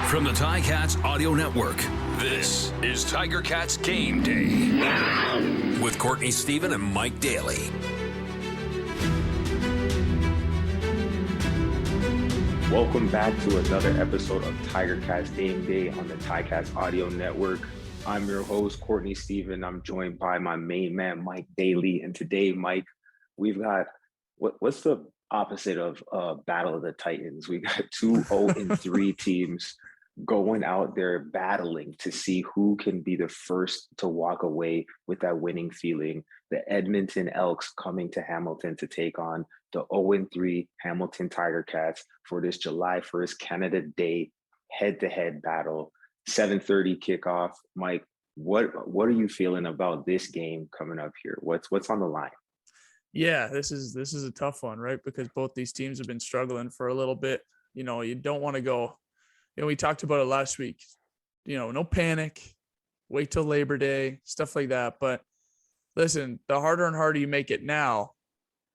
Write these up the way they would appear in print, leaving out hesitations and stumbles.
From the Ticats Audio Network, this is Tiger Cats Game Day with Courtney Stephen and Mike Daly. Welcome back to another episode of Tiger Cats Game Day on the Ticats Audio Network. I'm your host, Courtney Stephen. I'm joined by my main man, Mike Daly. And today, Mike, we've got, what's the opposite of Battle of the Titans? We got 2-0-3 teams going out there battling to see who can be the first to walk away with that winning feeling. The Edmonton Elks coming to Hamilton to take on the 0-3 Hamilton Tiger Cats for this July 1st Canada Day head-to-head battle. 7:30 kickoff. Mike, what are you feeling about this game coming up here? What's on the line? Yeah, this is a tough one, right? Because both these teams have been struggling for a little bit. You know, you don't want to go. We talked about it last week, no panic, wait till Labor Day, stuff like that. But listen, the harder and harder you make it now,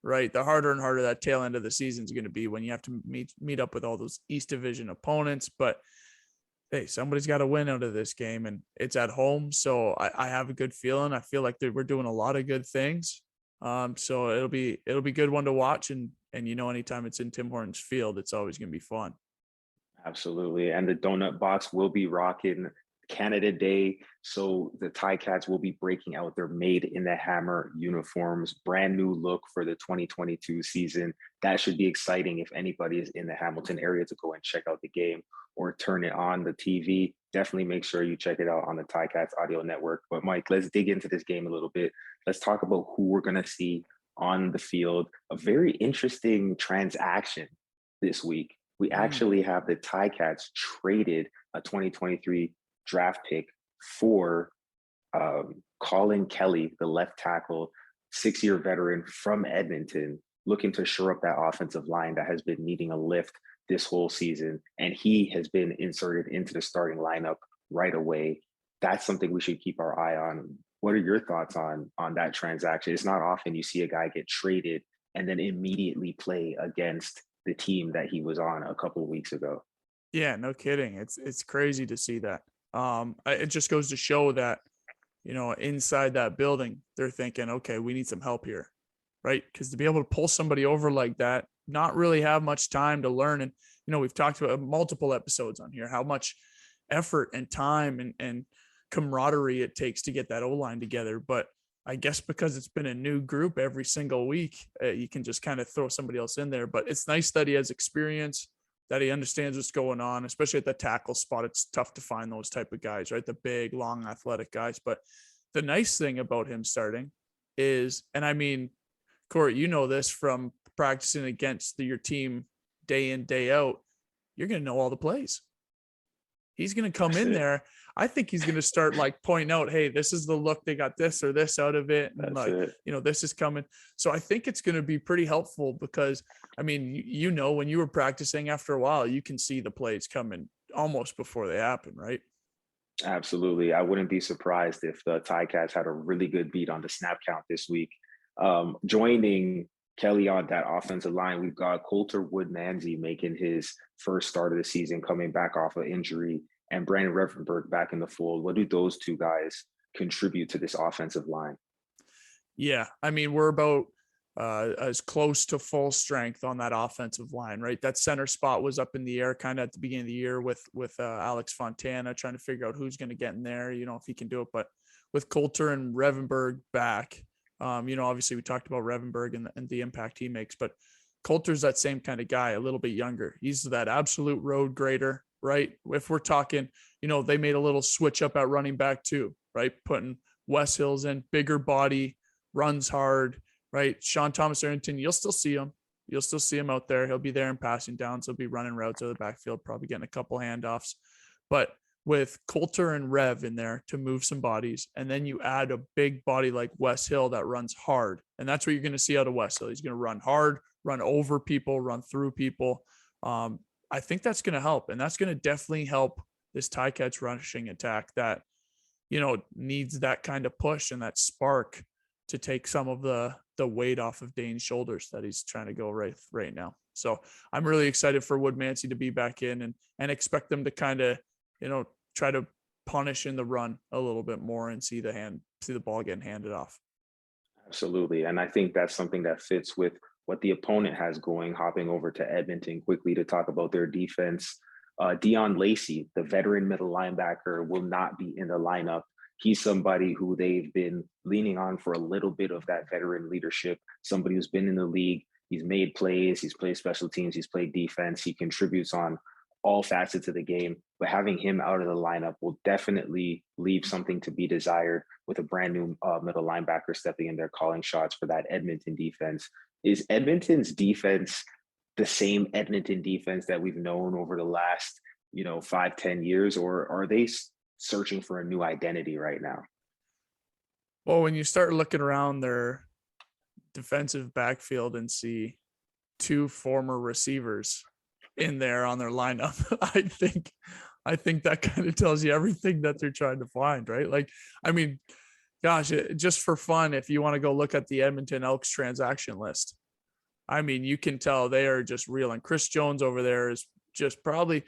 right, the harder and harder that tail end of the season is going to be when you have to meet up with all those East Division opponents. But hey, somebody's got to win out of this game, and it's at home. So I have a good feeling. I feel like we're doing a lot of good things. So it'll be a good one to watch. And anytime it's in Tim Hortons Field, it's always going to be fun. Absolutely. And the Donut Box will be rocking Canada Day. So the Ticats will be breaking out their Made in the Hammer uniforms, brand new look for the 2022 season. That should be exciting if anybody is in the Hamilton area to go and check out the game or turn it on the TV. Definitely make sure you check it out on the Ticats Audio Network. But Mike, let's dig into this game a little bit. Let's talk about who we're going to see on the field. A very interesting transaction this week. We actually have the Ticats traded a 2023 draft pick for Colin Kelly, the left tackle, 6-year veteran from Edmonton, looking to shore up that offensive line that has been needing a lift this whole season. And he has been inserted into the starting lineup right away. That's something we should keep our eye on. What are your thoughts on that transaction? It's not often you see a guy get traded and then immediately play against the team that he was on a couple of weeks ago. Yeah, no kidding. It's crazy to see that. It just goes to show that, inside that building, they're thinking, okay, we need some help here, right? Because to be able to pull somebody over like that, not really have much time to learn. And, we've talked about multiple episodes on here, how much effort and time and camaraderie it takes to get that O-line together. But I guess because it's been a new group every single week, you can just kind of throw somebody else in there. But it's nice that he has experience, that he understands what's going on, especially at the tackle spot. It's tough to find those type of guys, right? The big, long, athletic guys. But the nice thing about him starting is, and I mean, Court, you know this from practicing against your team day in, day out, you're going to know all the plays. He's going to come in there. I think he's going to start pointing out, hey, this is the look. They got this or this out of it. And this is coming. So I think it's going to be pretty helpful because, I mean, when you were practicing after a while, you can see the plays coming almost before they happen, right? Absolutely. I wouldn't be surprised if the Ticats had a really good beat on the snap count this week. Joining Kelly on that offensive line, we've got Coulter Wood-Manzi making his first start of the season, coming back off of injury, and Brandon Revenberg back in the fold. What do those two guys contribute to this offensive line? Yeah, I mean, we're about as close to full strength on that offensive line, right? That center spot was up in the air kind of at the beginning of the year with Alex Fontana trying to figure out who's going to get in there, if he can do it. But with Coulter and Revenberg back, obviously we talked about Revenberg and the impact he makes, but Coulter's that same kind of guy, a little bit younger. He's that absolute road grader, right? If we're talking, they made a little switch up at running back too, right? Putting Wes Hills in, bigger body, runs hard, right? Sean Thomas Arrington, you'll still see him. You'll still see him out there. He'll be there in passing downs. He'll be running routes out of the backfield, probably getting a couple handoffs. But with Coulter and Rev in there to move some bodies, and then you add a big body like Wes Hill that runs hard, and that's what you're going to see out of Wes Hill. He's going to run hard, run over people, run through people. I think that's going to help, and that's going to definitely help this Ticats rushing attack that, needs that kind of push and that spark to take some of the the weight off of Dane's shoulders that he's trying to go right now. So I'm really excited for Woodmansey to be back in and expect them to kind of, try to punish in the run a little bit more and see the ball getting handed off. Absolutely. And I think that's something that fits with what the opponent has going. Hopping over to Edmonton quickly to talk about their defense. Dion Lacey, the veteran middle linebacker, will not be in the lineup. He's somebody who they've been leaning on for a little bit of that veteran leadership, somebody who's been in the league. He's made plays, he's played special teams, he's played defense, he contributes on all facets of the game. But having him out of the lineup will definitely leave something to be desired with a brand new middle linebacker stepping in there calling shots for that Edmonton defense. Is Edmonton's defense the same Edmonton defense that we've known over the last, 5-10 years, or are they searching for a new identity right now? Well, when you start looking around their defensive backfield and see two former receivers in there on their lineup, I think that kind of tells you everything that they're trying to find, right? Like, I mean, gosh, just for fun, if you want to go look at the Edmonton Elks transaction list, I mean, you can tell they are just reeling. Chris Jones over there is just probably,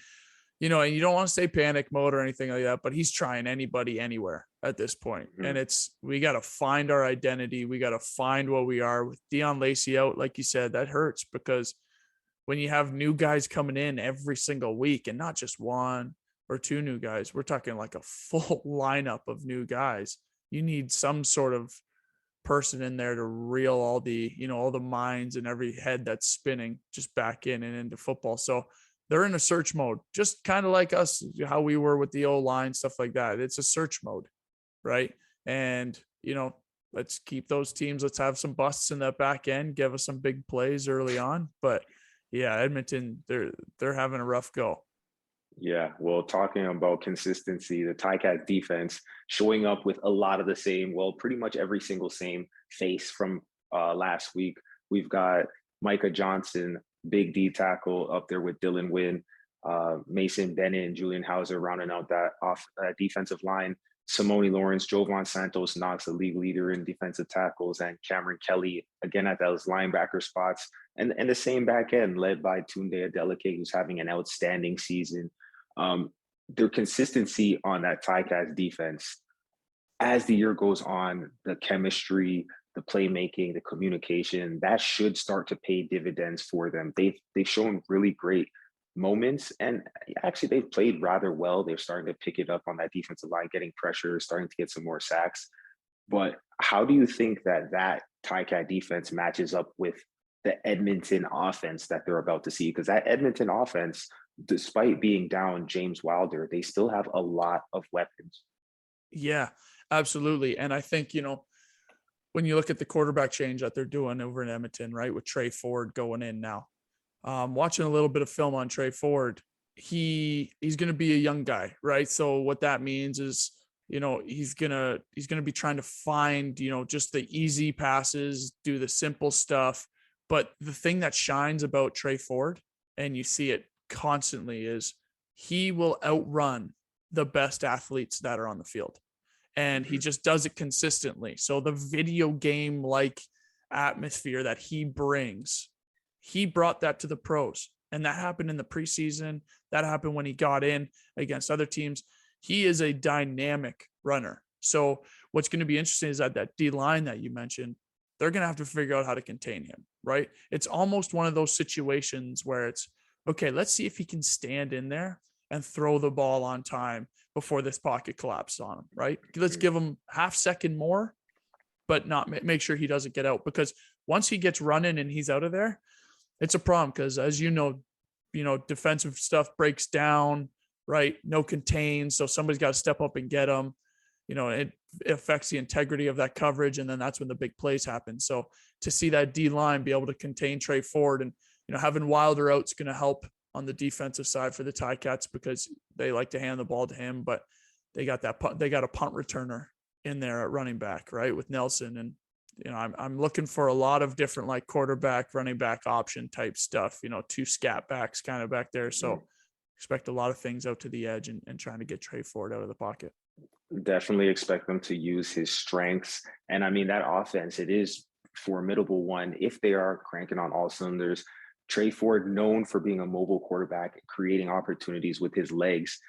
and you don't want to say panic mode or anything like that, but he's trying anybody anywhere at this point. Mm-hmm. And we got to find our identity. We got to find what we are. With Dion Lacey out, like you said, that hurts, because when you have new guys coming in every single week, and not just one or two new guys, we're talking like a full lineup of new guys. You need some sort of person in there to reel all the, all the minds and every head that's spinning just back in and into football. So they're in a search mode, just kind of like us, how we were with the O-line, stuff like that. It's a search mode, right? And, let's keep those teams. Let's have some busts in that back end, give us some big plays early on. But yeah, Edmonton, they're having a rough go. Yeah, well, talking about consistency, the Ticats defense showing up with a lot of the same, pretty much every single same face from last week. We've got Micah Johnson, big D tackle, up there with Dylan Wynn, Mason Bennett and Julian Hauser rounding out that defensive line. Simone Lawrence, Jovan Santos Knox, the league leader in defensive tackles, and Cameron Kelly, again at those linebacker spots. And the same back end led by Tunde Adeleke, who's having an outstanding season. Their consistency on that Ticats defense, as the year goes on, the chemistry, the playmaking, the communication, that should start to pay dividends for them. They've shown really great moments, and actually they've played rather well. They're starting to pick it up on that defensive line, getting pressure, starting to get some more sacks. But how do you think that Ticat defense matches up with the Edmonton offense that they're about to see? Because that Edmonton offense, despite being down James Wilder, they still have a lot of weapons. Yeah, absolutely. And I think, when you look at the quarterback change that they're doing over in Edmonton, right, with Trey Ford going in now, watching a little bit of film on Trey Ford, he's going to be a young guy, right? So what that means is, he's going to be trying to find, just the easy passes, do the simple stuff. But the thing that shines about Trey Ford, and you see it constantly, is he will outrun the best athletes that are on the field. And he just does it consistently. So the video game like atmosphere that he brings, he brought that to the pros. And that happened in the preseason. That happened when he got in against other teams. He is a dynamic runner. So what's going to be interesting is that D line that you mentioned, they're going to have to figure out how to contain him, right? It's almost one of those situations where it's, okay, let's see if he can stand in there and throw the ball on time before this pocket collapses on him, right? Let's give him half second more, but not make sure he doesn't get out, because once he gets running and he's out of there, it's a problem. Because as defensive stuff breaks down, right? No contain. So somebody's got to step up and get him. It affects the integrity of that coverage. And then that's when the big plays happen. So to see that D line be able to contain Trey Ford, and, having Wilder out is going to help on the defensive side for the Ticats, because they like to hand the ball to him, but they got a punt returner in there at running back, right, with Nelson. And, I'm looking for a lot of different, like, quarterback, running back option type stuff, two scat backs kind of back there. So expect a lot of things out to the edge and trying to get Trey Ford out of the pocket. Definitely expect them to use his strengths. And I mean, that offense, it is formidable one if they are cranking on all cylinders. Trey Ford, known for being a mobile quarterback, creating opportunities with his legs.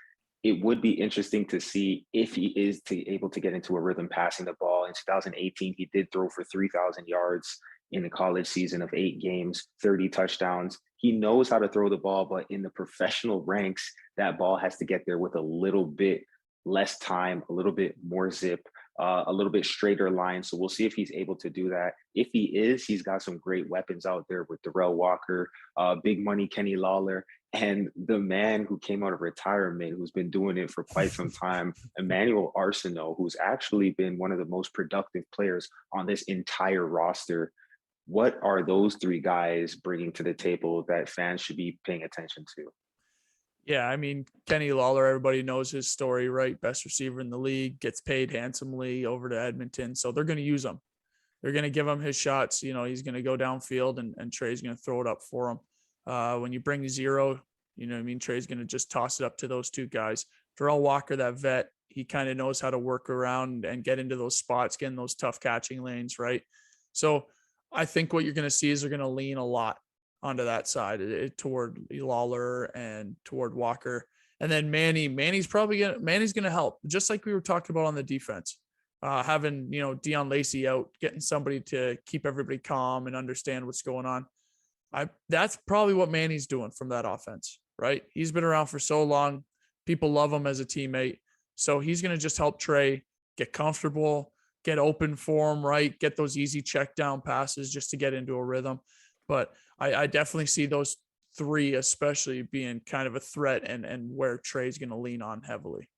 It would be interesting to see if he is able to get into a rhythm passing the ball. In 2018, he did throw for 3,000 yards in the college season of 8 games, 30 touchdowns. He knows how to throw the ball, but in the professional ranks, that ball has to get there with a little bit less time, a little bit more zip, a little bit straighter line. So we'll see if he's able to do that. If he is, he's got some great weapons out there with Darrell Walker, big money Kenny Lawler, and the man who came out of retirement, who's been doing it for quite some time, Emmanuel Arsenault, who's actually been one of the most productive players on this entire roster. What are those 3 guys bringing to the table that fans should be paying attention to? Yeah, I mean, Kenny Lawler, everybody knows his story, right? Best receiver in the league, gets paid handsomely over to Edmonton. So they're going to use him. They're going to give him his shots. You know, he's going to go downfield and Trey's going to throw it up for him. When you bring 0, you know what I mean? Trey's going to just toss it up to those 2 guys. Darrell Walker, that vet, he kind of knows how to work around and get into those spots, get in those tough catching lanes, right? So I think what you're going to see is they're going to lean a lot onto that side toward Lawler and toward Walker. And then Manny's going to help, just like we were talking about on the defense. Having, you know, Deion Lacey out, getting somebody to keep everybody calm and understand what's going on. That's probably what Manny's doing from that offense, right? He's been around for so long. People love him as a teammate. So he's going to just help Trey get comfortable, get open for him, right? Get those easy check down passes just to get into a rhythm. But I definitely see those 3 especially being kind of a threat and where Trey's going to lean on heavily.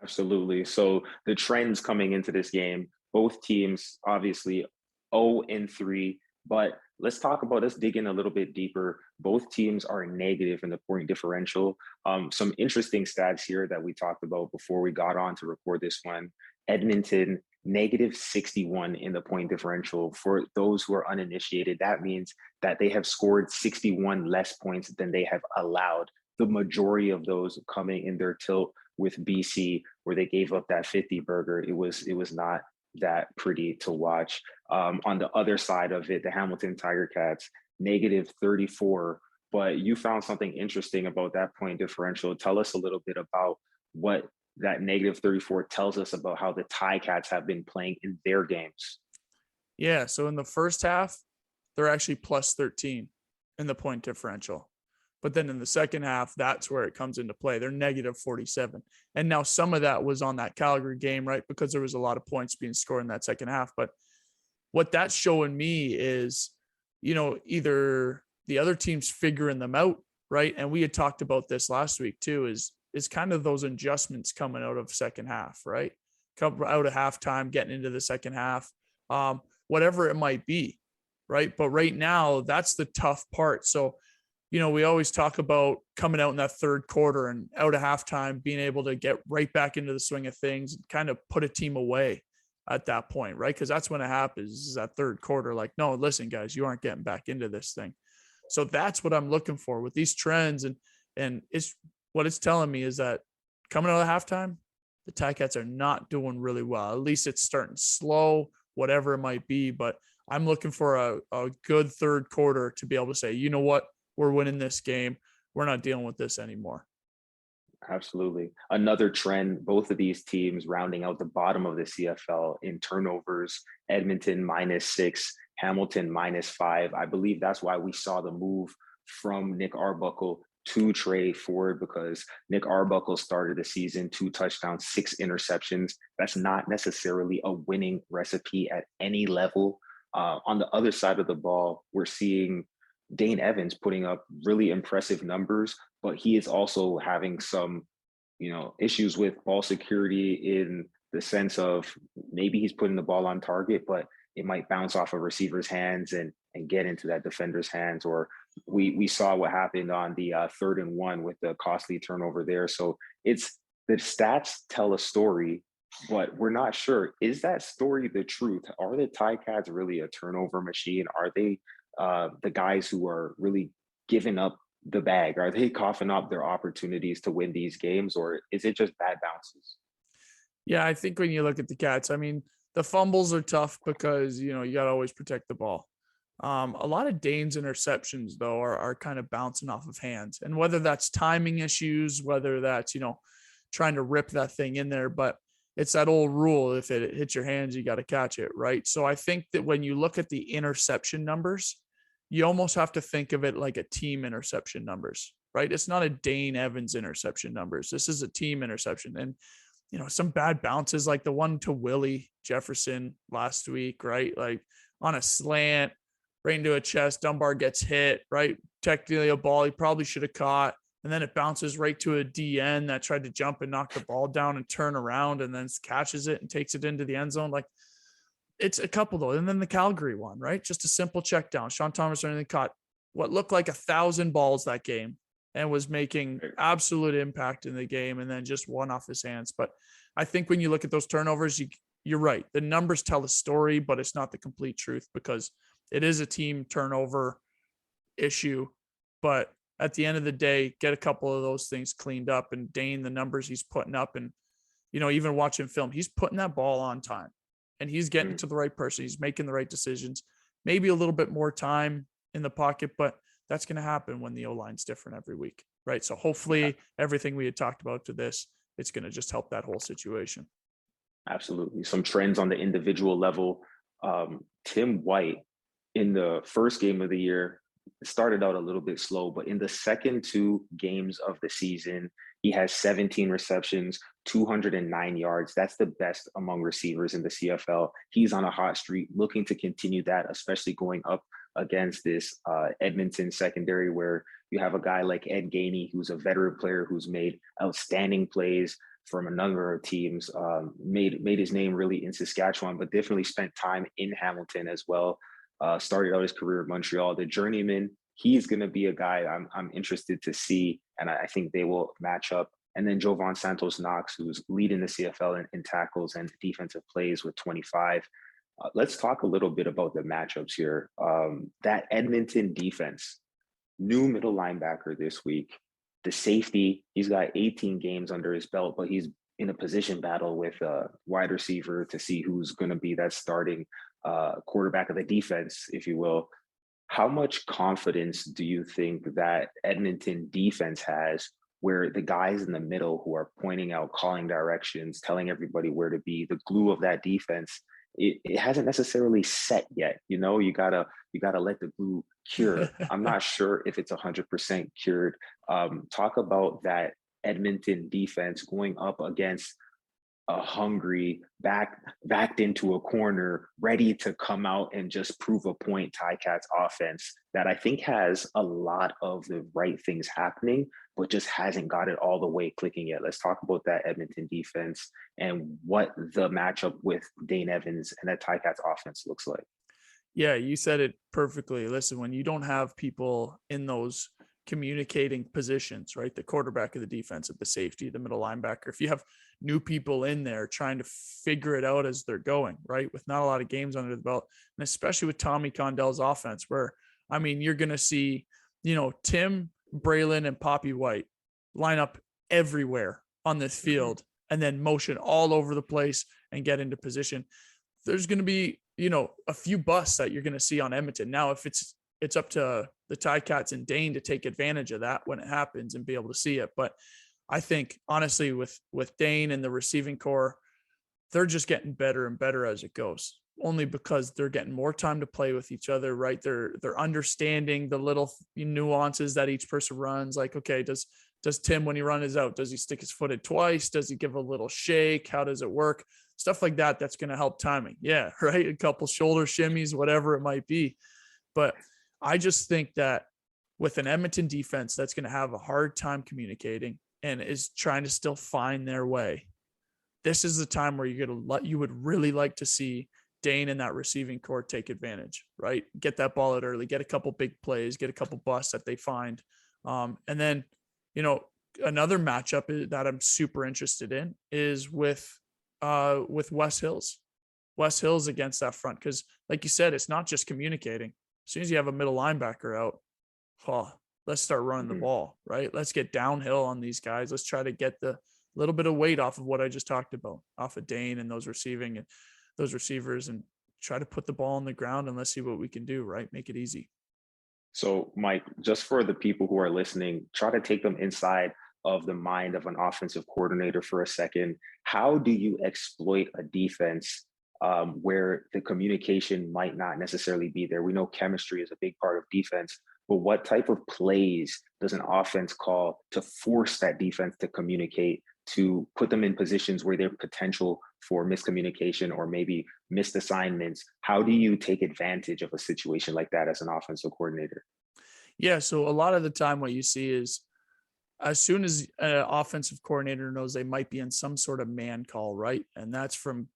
Absolutely. So the trends coming into this game, both teams obviously 0-3, but let's dig in a little bit deeper. Both teams are negative in the point differential. Some interesting stats here that we talked about before we got on to record this one. Edmonton, -61 in the point differential. For those who are uninitiated, that means that they have scored 61 less points than they have allowed. The majority of those coming in their tilt with BC, where they gave up that 50 burger. It was not that pretty to watch. On the other side of it, the Hamilton Tiger Cats, -34. But you found something interesting about that point differential. Tell us a little bit about what that -34 tells us about how the Ticats have been playing in their games. Yeah, so in the first half, they're actually +13 in the point differential. But then in the second half, that's where it comes into play. They're -47. And now some of that was on that Calgary game, right? Because there was a lot of points being scored in that second half. But what that's showing me is, you know, either the other team's figuring them out, right? And we had talked about this last week too, is kind of those adjustments coming out of second half, right? Come out of halftime, getting into the second half, whatever it might be, right? But right now, that's the tough part. So, you know, we always talk about coming out in that third quarter and out of halftime, being able to get right back into the swing of things and kind of put a team away at that point, right? Because that's when it happens, is that third quarter. Like, no, listen, guys, you aren't getting back into this thing. So that's what I'm looking for with these trends. And it's what it's telling me is that coming out of halftime, the Ticats are not doing really well. At least it's starting slow, whatever it might be. But I'm looking for a good third quarter to be able to say, you know what, we're winning this game. We're not dealing with this anymore. Absolutely. Another trend, both of these teams rounding out the bottom of the CFL in turnovers, Edmonton -6, Hamilton -5. I believe that's why we saw the move from Nick Arbuckle to Trey Ford, because Nick Arbuckle started the season 2 touchdowns, 6 interceptions. That's not necessarily a winning recipe at any level. On the other side of the ball, we're seeing Dane Evans putting up really impressive numbers, but he is also having some, issues with ball security, in the sense of maybe he's putting the ball on target, but it might bounce off a receiver's hands and get into that defender's hands. Or we saw what happened on the 3rd and 1 with the costly turnover there. So it's, the stats tell a story, but we're not sure, is that story the truth? Are the Ticats really a turnover machine? Are they the guys who are really giving up the bag? Are they coughing up their opportunities to win these games, or is it just bad bounces? Yeah, I think when you look at the Cats, I mean, the fumbles are tough because, you got to always protect the ball. A lot of Dane's interceptions, though, are kind of bouncing off of hands. And whether that's timing issues, whether that's, trying to rip that thing in there, but it's that old rule. If it hits your hands, you got to catch it, right? So I think that when you look at the interception numbers, you almost have to think of it like a team interception numbers, right? It's not a Dane Evans interception numbers. This is a team interception. And, some bad bounces like the one to Willie Jefferson last week, right? Like on a slant, right into a chest, Dunbar gets hit, right? Technically a ball he probably should have caught. And then it bounces right to a DN that tried to jump and knock the ball down and turn around and then catches it and takes it into the end zone. Like, it's a couple though. And then the Calgary one, right? Just a simple check down. Sean Thomas only caught what looked like 1,000 balls that game and was making absolute impact in the game, and then just one off his hands. But I think when you look at those turnovers, you're right. The numbers tell a story, but it's not the complete truth because it is a team turnover issue. But at the end of the day, get a couple of those things cleaned up, and Dane, the numbers he's putting up, and, even watching film, he's putting that ball on time and he's getting to the right person. He's making the right decisions, maybe a little bit more time in the pocket, but that's going to happen when the O-line's different every week, right? So hopefully everything we had talked about to this, it's going to just help that whole situation. Absolutely. Some trends on the individual level. Tim White in the first game of the year started out a little bit slow, but in the second 2 games of the season, he has 17 receptions, 209 yards. That's the best among receivers in the CFL. He's on a hot streak, looking to continue that, especially going up against this Edmonton secondary where you have a guy like Ed Gainey, who's a veteran player who's made outstanding plays from a number of teams, made his name really in Saskatchewan, but definitely spent time in Hamilton as well. Started out his career in Montreal. The journeyman, he's going to be a guy I'm interested to see, and I think they will match up. And then Jovan Santos Knox, who's leading the CFL in tackles and defensive plays with 25. Let's talk a little bit about the matchups here. That Edmonton defense, new middle linebacker this week. The safety, he's got 18 games under his belt, but he's in a position battle with a wide receiver to see who's going to be that starting quarterback of the defense, if you will. How much confidence do you think that Edmonton defense has where the guys in the middle who are pointing out, calling directions, telling everybody where to be, the glue of that defense, it hasn't necessarily set yet. You gotta let the glue cure. I'm not sure if it's 100% cured. Talk about that Edmonton defense going up against a hungry, backed into a corner, ready to come out and just prove a point Ticats offense that I think has a lot of the right things happening, but just hasn't got it all the way clicking yet. Let's talk about that Edmonton defense and what the matchup with Dane Evans and that Ticats offense looks like. Yeah, you said it perfectly. Listen, when you don't have people in those communicating positions, right? The quarterback of the defense, at the safety, the middle linebacker, if you have new people in there trying to figure it out as they're going, right? With not a lot of games under the belt, and especially with Tommy Condell's offense, where, you're going to see, Tim, Braylon, and Poppy White line up everywhere on this field and then motion all over the place and get into position. There's going to be, a few busts that you're going to see on Edmonton. Now, if it's up to the Ticats and Dane to take advantage of that when it happens and be able to see it. But I think honestly with Dane and the receiving core, they're just getting better and better as it goes, only because they're getting more time to play with each other, right? They're understanding the little nuances that each person runs. Like, okay, does Tim, when he runs out, does he stick his foot in twice? Does he give a little shake? How does it work? Stuff like that. That's going to help timing. Yeah. Right. A couple shoulder shimmies, whatever it might be. But I just think that with an Edmonton defense that's going to have a hard time communicating and is trying to still find their way, this is the time where you would really like to see Dane and that receiving core take advantage, right? Get that ball out early, get a couple big plays, get a couple busts that they find. And then, another matchup that I'm super interested in is with West Hills. West Hills against that front, because like you said, it's not just communicating. As soon as you have a middle linebacker out, let's start running the ball, right? Let's get downhill on these guys. Let's try to get the little bit of weight off of what I just talked about, off of Dane and those receiving. And those receivers and try to put the ball on the ground and let's see what we can do, right? Make it easy. So, Mike, just for the people who are listening, try to take them inside of the mind of an offensive coordinator for a second. How do you exploit a defense where the communication might not necessarily be there? We know chemistry is a big part of defense, but what type of plays does an offense call to force that defense to communicate, to put them in positions where there's potential for miscommunication or maybe missed assignments? How do you take advantage of a situation like that as an offensive coordinator? Yeah. So a lot of the time what you see is as soon as an offensive coordinator knows they might be in some sort of man call, right? And that's from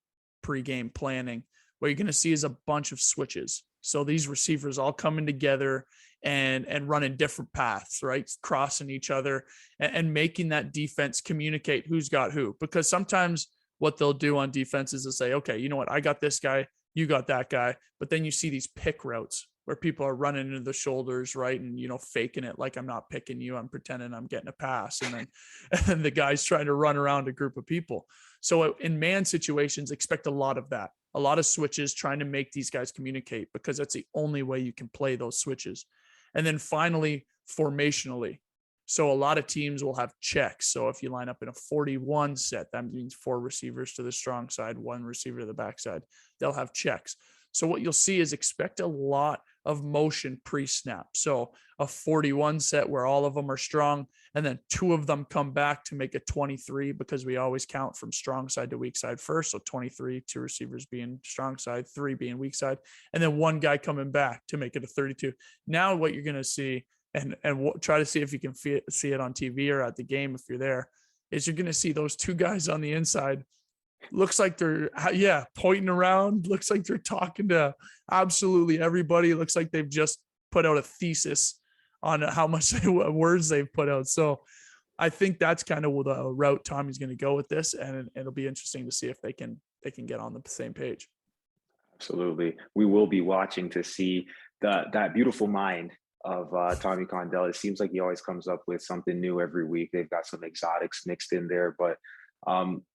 pregame planning. What you're going to see is a bunch of switches. So these receivers all coming together and running different paths, right? Crossing each other and making that defense communicate who's got who. Because sometimes what they'll do on defense is they'll say, okay, you know what? I got this guy, you got that guy. But then you see these pick routes where people are running into the shoulders, right? And, faking it like I'm not picking you. I'm pretending I'm getting a pass. And then the guy's trying to run around a group of people. So in man situations, expect a lot of that, a lot of switches trying to make these guys communicate because that's the only way you can play those switches. And then finally, formationally. So a lot of teams will have checks. So if you line up in a 41 set, that means 4 receivers to the strong side, 1 receiver to the backside. They'll have checks. So what you'll see is expect a lot of motion pre-snap. So a 41 set where all of them are strong, and then 2 of them come back to make a 23 because we always count from strong side to weak side first. So 23, 2 receivers being strong side, 3 being weak side, and then 1 guy coming back to make it a 32. Now what you're going to see, and try to see if you can see it on TV or at the game if you're there, is you're going to see those 2 guys on the inside. Looks like they're pointing around. Looks like they're talking to absolutely everybody. Looks like they've just put out a thesis on how much words they've put out. So I think that's kind of the route Tommy's going to go with this, and it'll be interesting to see if they can get on the same page. Absolutely, we will be watching to see that beautiful mind of Tommy Condell. It seems like he always comes up with something new every week. They've got some exotics mixed in there, but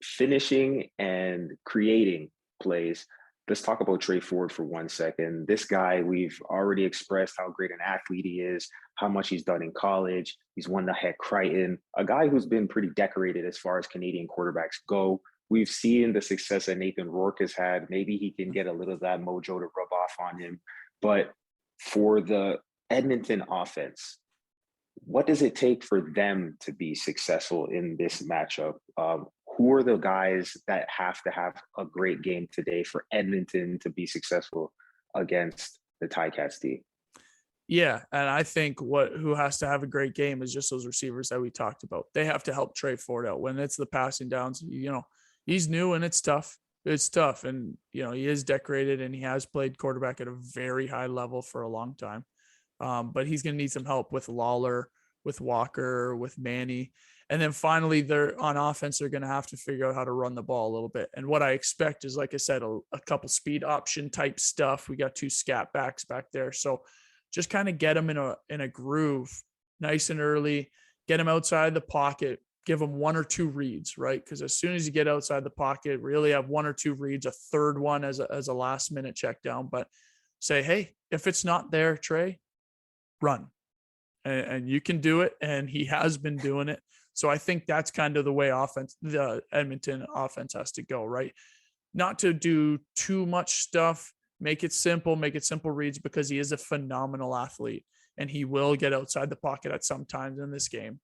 finishing and creating plays. Let's talk about Trey Ford for 1 second. This guy, we've already expressed how great an athlete he is, how much he's done in college. He's won the Heck Crichton, a guy who's been pretty decorated as far as Canadian quarterbacks go. We've seen the success that Nathan Rourke has had. Maybe he can get a little of that mojo to rub off on him. But for the Edmonton offense, what does it take for them to be successful in this matchup? Who are the guys that have to have a great game today for Edmonton to be successful against the Ticats D? Yeah, and I think who has to have a great game is just those receivers that we talked about. They have to help Trey Ford out when it's the passing downs. He's new and it's tough. It's tough, and he is decorated and he has played quarterback at a very high level for a long time. But he's going to need some help with Lawler, with Walker, with Manny. And then finally, they're on offense. They're going to have to figure out how to run the ball a little bit. And what I expect is, like I said, a couple speed option type stuff. We got 2 scat backs back there. So just kind of get them in a groove nice and early, get them outside the pocket, give them 1 or 2 reads, right? Because as soon as you get outside the pocket, really have 1 or 2 reads, a third one as a last minute check down. But say, hey, if it's not there, Trey, run. And you can do it. And he has been doing it. So I think that's kind of the way the Edmonton offense has to go, right? Not to do too much stuff, make it simple reads, because he is a phenomenal athlete and he will get outside the pocket at some times in this game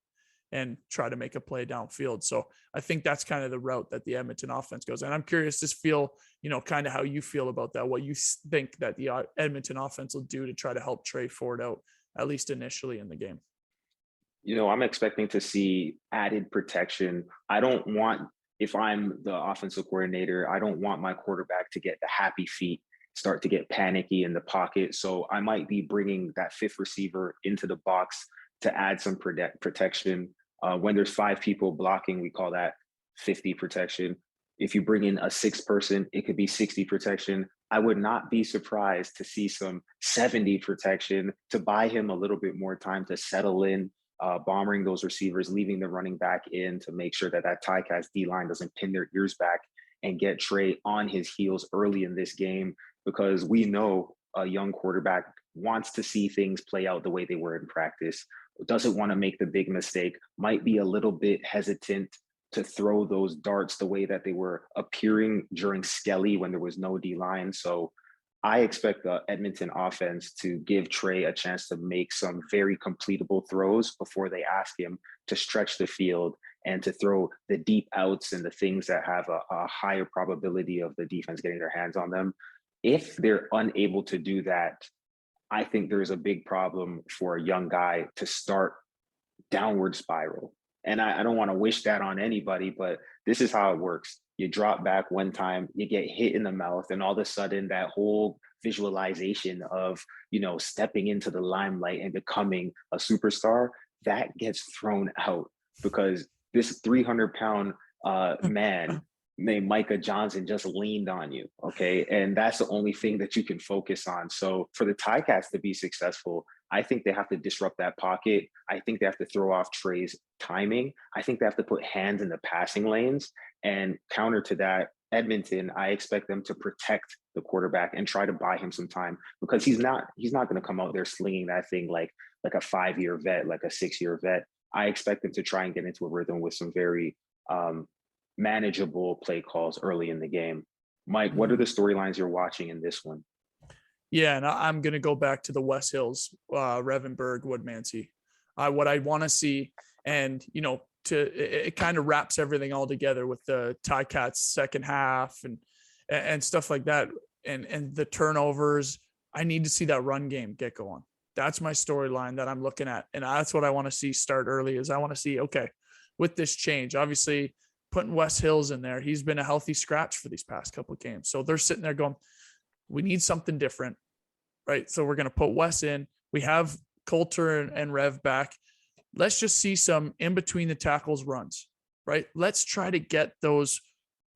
and try to make a play downfield. So I think that's kind of the route that the Edmonton offense goes. And I'm curious to feel, kind of how you feel about that, what you think that the Edmonton offense will do to try to help Trey Ford out, at least initially in the game. I'm expecting to see added protection. If I'm the offensive coordinator, I don't want my quarterback to get the happy feet, start to get panicky in the pocket. So I might be bringing that 5th receiver into the box to add some protection. When there's 5 people blocking, we call that 50 protection. If you bring in a 6th person, it could be 60 protection. I would not be surprised to see some 70 protection to buy him a little bit more time to settle in, bombering those receivers, leaving the running back in to make sure that Ticats D-line doesn't pin their ears back and get Trey on his heels early in this game, because we know a young quarterback wants to see things play out the way they were in practice, doesn't want to make the big mistake, might be a little bit hesitant to throw those darts the way that they were appearing during Skelly when there was no D-line. So I expect the Edmonton offense to give Trey a chance to make some very completable throws before they ask him to stretch the field and to throw the deep outs and the things that have a higher probability of the defense getting their hands on them. If they're unable to do that, I think there's a big problem for a young guy to start downward spiral. And I don't want to wish that on anybody, but this is how it works. You drop back one time, you get hit in the mouth, and all of a sudden that whole visualization of, stepping into the limelight and becoming a superstar, that gets thrown out, because this 300-pound man named Micah Johnson just leaned on you, okay? And that's the only thing that you can focus on. So for the Ticats to be successful, I think they have to disrupt that pocket. I think they have to throw off Trey's timing. I think they have to put hands in the passing lanes. And counter to that, Edmonton, I expect them to protect the quarterback and try to buy him some time, because he's not going to come out there slinging that thing like a 5-year vet, like a 6-year vet. I expect them to try and get into a rhythm with some very manageable play calls early in the game. Mike, what are the storylines you're watching in this one? Yeah, and I'm going to go back to the West Hills, Revenberg, Woodmansey. What I want to see, and, it kind of wraps everything all together with the Ticats second half and stuff like that. And the turnovers, I need to see that run game get going. That's my storyline that I'm looking at. And that's what I want to see start early, is I want to see, okay, with this change, obviously putting West Hills in there, he's been a healthy scratch for these past couple of games. So they're sitting there going, we need something different, right? So we're going to put Wes in. We have Coulter and Rev back. Let's just see some in between the tackles runs, right? Let's try to get those,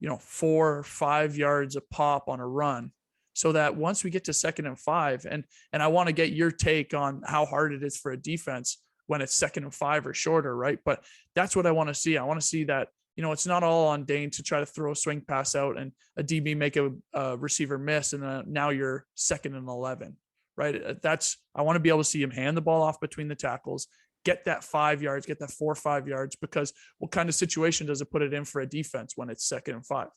4 or 5 yards a pop on a run, so that once we get to 2nd and 5, and I want to get your take on how hard it is for a defense when it's 2nd and 5 or shorter, right? But that's what I want to see. I want to see that, it's not all on Dane to try to throw a swing pass out and a DB make a receiver miss, and now you're 2nd and 11, right? I want to be able to see him hand the ball off between the tackles, get that 5 yards, get that 4 or 5 yards, because what kind of situation does it put it in for a defense when it's 2nd and 5?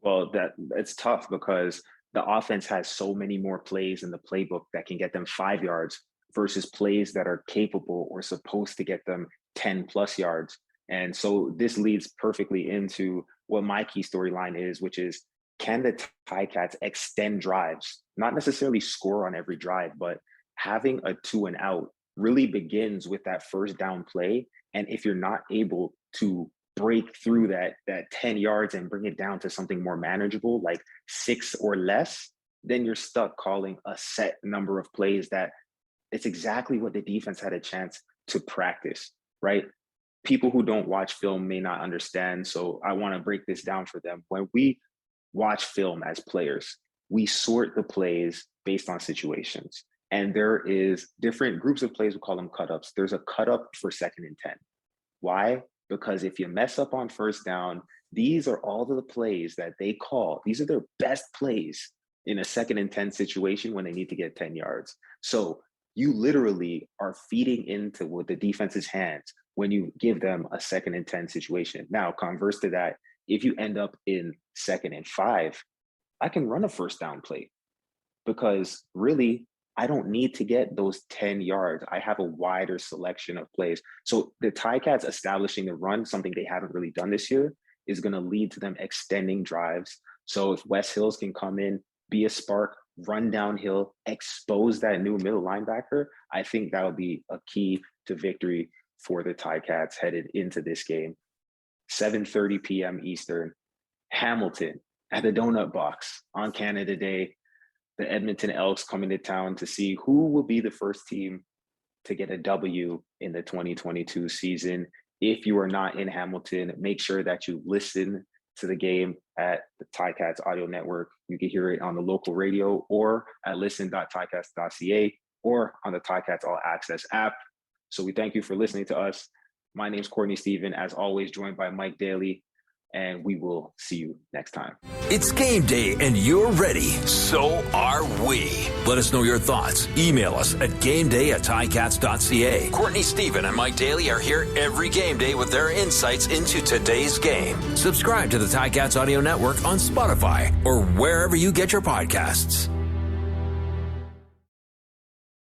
Well, it's tough, because the offense has so many more plays in the playbook that can get them 5 yards versus plays that are capable or supposed to get them 10 plus yards. And so this leads perfectly into what my key storyline is, which is, can the Ticats extend drives? Not necessarily score on every drive, but having a 2 and out really begins with that first down play. And if you're not able to break through that 10 yards and bring it down to something more manageable, like 6 or less, then you're stuck calling a set number of plays that it's exactly what the defense had a chance to practice, right? People who don't watch film may not understand, so I want to break this down for them. When we watch film as players, we sort the plays based on situations. And there is different groups of plays, we call them cut-ups. There's a cut-up for 2nd and 10. Why? Because if you mess up on 1st down, these are all of the plays that they call. These are their best plays in a 2nd and 10 situation when they need to get 10 yards. So you literally are feeding into what the defense's hands when you give them a 2nd and 10 situation. Now, converse to that, if you end up in 2nd and 5, I can run a 1st down play, because really, I don't need to get those 10 yards. I have a wider selection of plays. So the Ticats establishing the run, something they haven't really done this year, is going to lead to them extending drives. So if Wes Hills can come in, be a spark, run downhill, expose that new middle linebacker, I think that'll be a key to victory for the Ticats headed into this game. 7:30 p.m. Eastern, Hamilton at the Donut Box on Canada Day. The Edmonton Elks coming to town to see who will be the first team to get a W in the 2022 season. If you are not in Hamilton, make sure that you listen to the game at the Ticats Audio Network. You can hear it on the local radio or at listen.ticats.ca or on the Ticats All Access app. So we thank you for listening to us. My name's Courtney Stephen, as always, joined by Mike Daly. and we will see you next time. It's game day and you're ready. So are we. Let us know your thoughts. Email us at gameday@ticats.ca. Courtney Stephen and Mike Daly are here every game day with their insights into today's game. Subscribe to the Ticats Audio Network on Spotify or wherever you get your podcasts.